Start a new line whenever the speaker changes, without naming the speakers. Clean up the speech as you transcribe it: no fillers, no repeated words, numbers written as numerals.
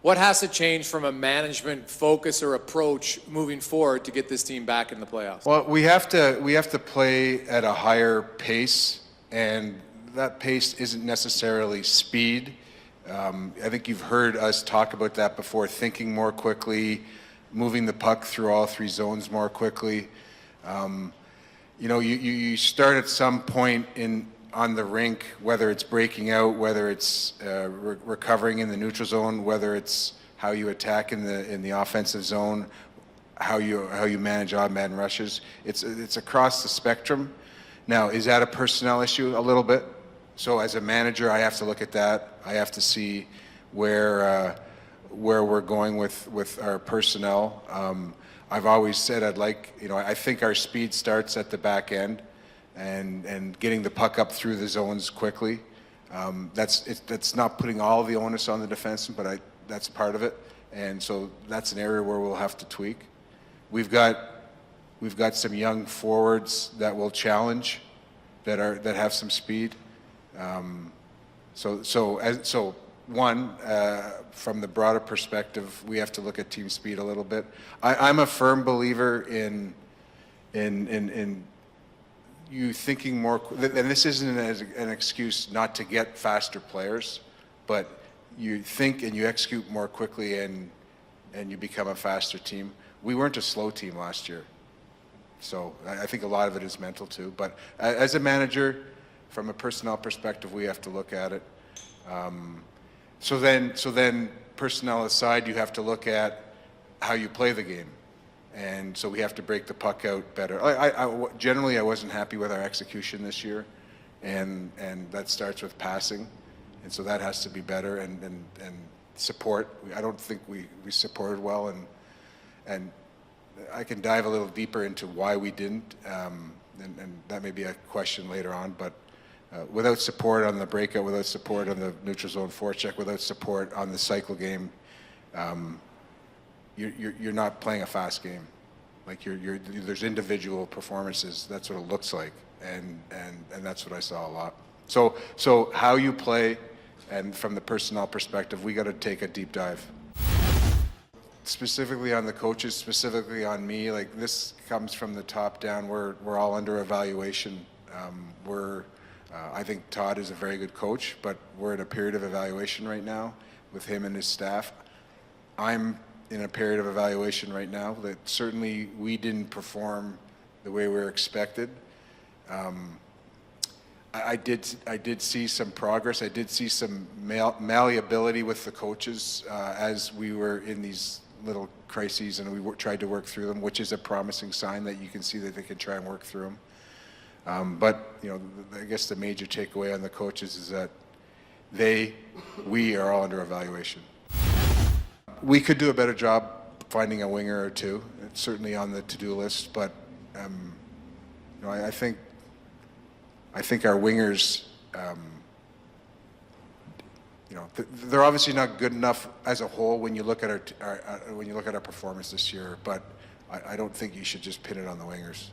What has to change from a management focus or approach moving forward to get this team back in the playoffs?
Well, we have to play at a higher pace, and that pace isn't necessarily speed. I think you've heard us talk about that before, thinking more quickly, moving the puck through all three zones more quickly. You know, you start at some point on the rink, whether it's breaking out, whether it's recovering in the neutral zone, whether it's how you attack in the offensive zone, how you manage odd man rushes. It's across the spectrum. Now, is that a personnel issue? A little bit. So as a manager, I have to look at that. I have to see where we're going with our personnel. I've always said I think our speed starts at the back end, and getting the puck up through the zones quickly. That's not putting all the onus on the defenseman, but that's part of it. And so that's an area where we'll have to tweak. We've got some young forwards that will challenge, that have some speed. From the broader perspective, we have to look at team speed a little bit. I'm a firm believer in you thinking more, and this isn't an excuse not to get faster players, but you think and you execute more quickly, and you become a faster team. We weren't a slow team last year, so I think a lot of it is mental too. But as a manager, from a personnel perspective, we have to look at it. So then, personnel aside, you have to look at how you play the game, and so we have to break the puck out better. Generally, I wasn't happy with our execution this year, and that starts with passing, and so that has to be better. And support. I don't think we supported well, and I can dive a little deeper into why we didn't, and that may be a question later on, but. Without support on the breakout, without support on the neutral zone forecheck, without support on the cycle game, you're not playing a fast game. Like there's individual performances. That's what it looks like, and that's what I saw a lot. So how you play, and from the personnel perspective, we got to take a deep dive. Specifically on the coaches, specifically on me, like this comes from the top down. We're all under evaluation. I think Todd is a very good coach, but we're in a period of evaluation right now with him and his staff. I'm in a period of evaluation right now that certainly we didn't perform the way we were expected. I did see some progress. I did see some malleability with the coaches as we were in these little crises, and we tried to work through them, which is a promising sign that you can see that they can try and work through them. But you know, I guess the major takeaway on the coaches is that we are all under evaluation. We could do a better job finding a winger or two. It's certainly on the to-do list, but you know, I think our wingers, you know, they're obviously not good enough as a whole when you look at our performance this year. But I don't think you should just pin it on the wingers.